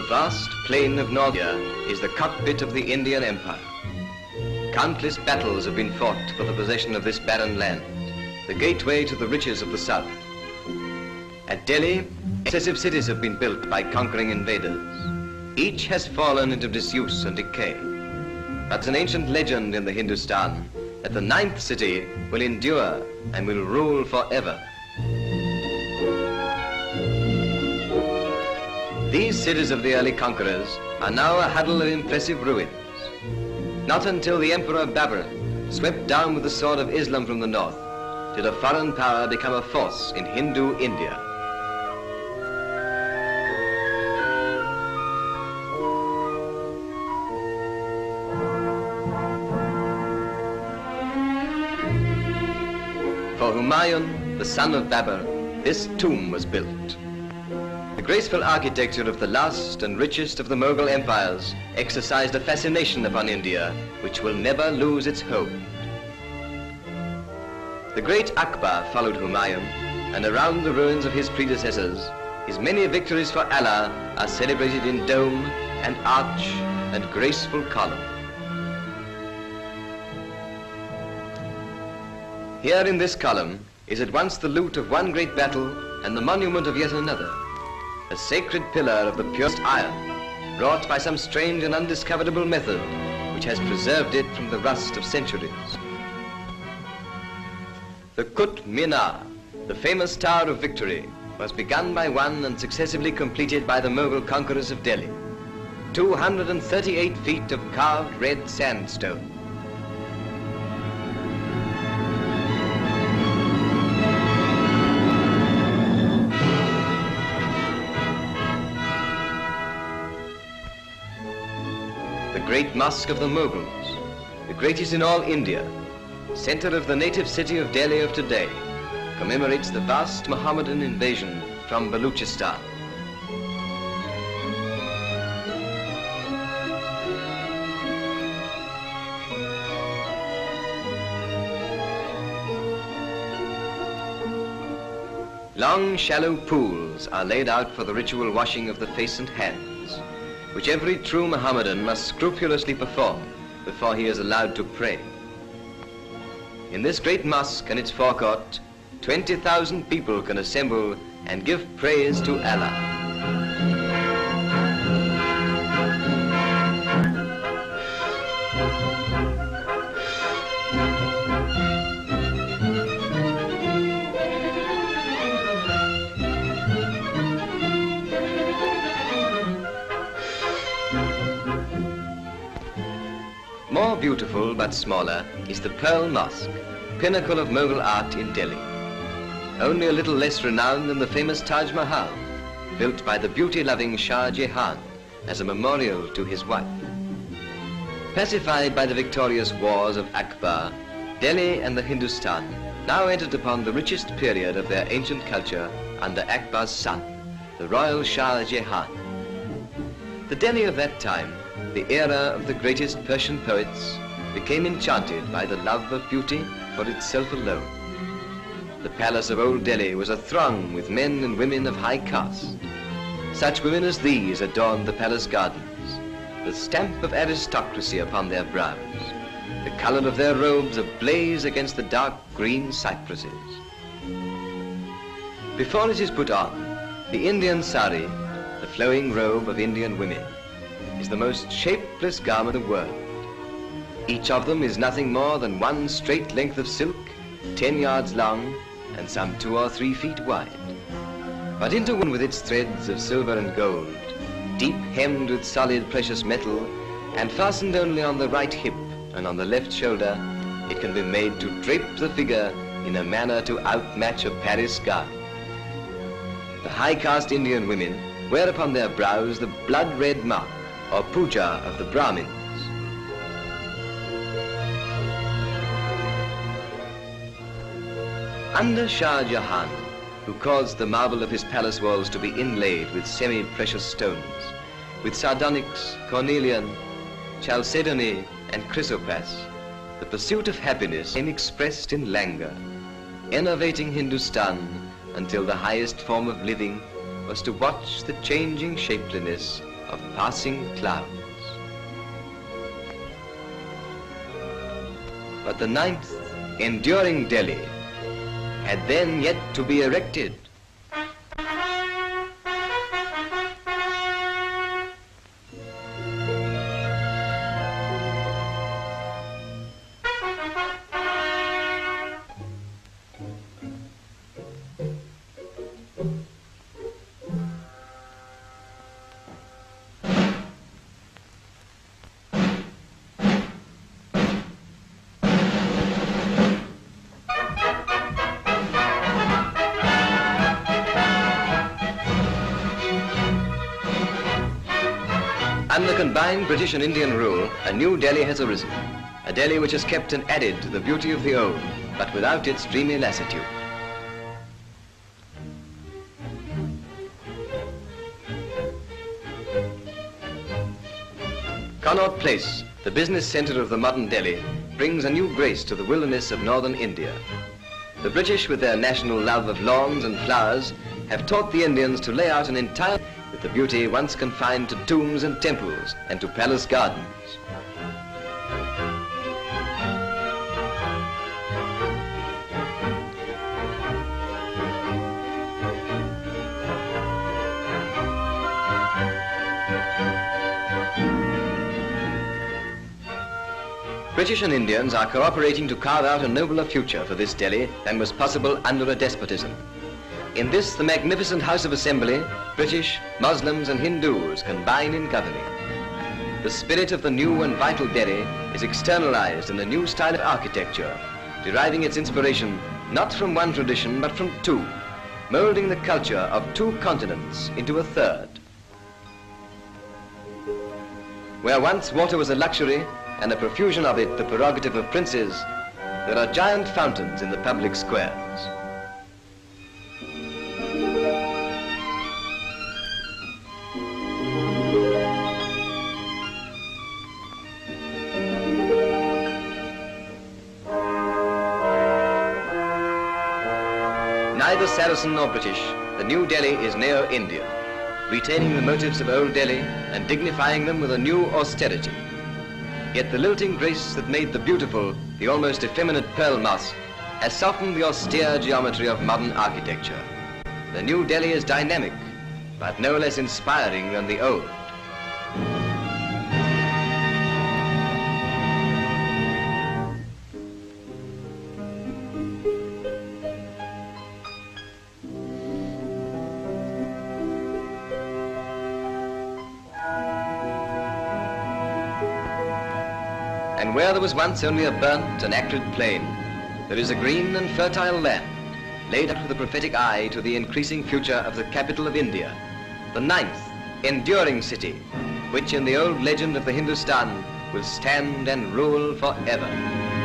vast plain of North India is the cockpit of the Indian Empire. Countless battles have been fought for the possession of this barren land, the gateway to the riches of the south. At Delhi, excessive cities have been built by conquering invaders. Each has fallen into disuse and decay. But it's an ancient legend in the Hindustan that the ninth city will endure and will rule forever. These cities of the early conquerors are now a huddle of impressive ruins. Not until the Emperor Babur swept down with the sword of Islam from the north did a foreign power become a force in Hindu India. For Humayun, the son of Babur, this tomb was built. The graceful architecture of the last and richest of the Mughal empires exercised a fascination upon India which will never lose its hold. The great Akbar followed Humayun, and around the ruins of his predecessors, his many victories for Allah are celebrated in dome and arch and graceful column. Here in this column is at once the loot of one great battle and the monument of yet another, a sacred pillar of the purest iron, wrought by some strange and undiscoverable method which has preserved it from the rust of centuries. The Qutb Minar, the famous Tower of Victory, was begun by one and successively completed by the Mughal conquerors of Delhi. 238 feet of carved red sandstone. The great mosque of the Mughals, the greatest in all India, center of the native city of Delhi of today, commemorates the vast Mohammedan invasion from Baluchistan. Long, shallow pools are laid out for the ritual washing of the face and hands, which every true Mohammedan must scrupulously perform before he is allowed to pray. In this great mosque and its forecourt, 20,000 people can assemble and give praise to Allah. More beautiful but smaller is the Pearl Mosque, pinnacle of Mughal art in Delhi. Only a little less renowned than the famous Taj Mahal, built by the beauty-loving Shah Jahan as a memorial to his wife. Pacified by the victorious wars of Akbar, Delhi and the Hindustan now entered upon the richest period of their ancient culture under Akbar's son, the royal Shah Jahan. The Delhi of that time, the era of the greatest Persian poets, became enchanted by the love of beauty for itself alone. The palace of Old Delhi was athrong with men and women of high caste. Such women as these adorned the palace gardens, the stamp of aristocracy upon their brows, the color of their robes ablaze against the dark green cypresses. Before it is put on, the Indian sari, the flowing robe of Indian women, is the most shapeless garment in the world. Each of them is nothing more than one straight length of silk, 10 yards long and some 2 or 3 feet wide. But interwoven with its threads of silver and gold, deep hemmed with solid precious metal, and fastened only on the right hip and on the left shoulder, it can be made to drape the figure in a manner to outmatch a Paris gown. The high caste Indian women wear upon their brows the blood-red mark, or puja of the Brahmins. Under Shah Jahan, who caused the marble of his palace walls to be inlaid with semi-precious stones, with sardonyx, cornelian, chalcedony, and chrysoprase, the pursuit of happiness became expressed in languor, enervating Hindustan until the highest form of living was to watch the changing shapeliness of passing clouds. But the ninth, enduring Delhi, had then yet to be erected. Under combined British and Indian rule, a new Delhi has arisen. A Delhi which has kept and added to the beauty of the old, but without its dreamy lassitude. Connaught Place, the business centre of the modern Delhi, brings a new grace to the wilderness of northern India. The British, with their national love of lawns and flowers, have taught the Indians to lay out an entire with the beauty once confined to tombs and temples and to palace gardens. British and Indians are cooperating to carve out a nobler future for this Delhi than was possible under a despotism. In this, the magnificent House of Assembly, British, Muslims and Hindus combine in governing. The spirit of the new and vital Delhi is externalized in a new style of architecture, deriving its inspiration not from one tradition but from two, molding the culture of two continents into a third. Where once water was a luxury and a profusion of it the prerogative of princes, there are giant fountains in the public squares. Neither Saracen nor British, the new Delhi is neo-Indian, retaining the motives of old Delhi and dignifying them with a new austerity. Yet the lilting grace that made the beautiful, the almost effeminate Pearl Mosque, has softened the austere geometry of modern architecture. The new Delhi is dynamic, but no less inspiring than the old. And where there was once only a burnt and acrid plain, there is a green and fertile land, laid out with a prophetic eye to the increasing future of the capital of India, the ninth, enduring city, which in the old legend of the Hindustan will stand and rule forever.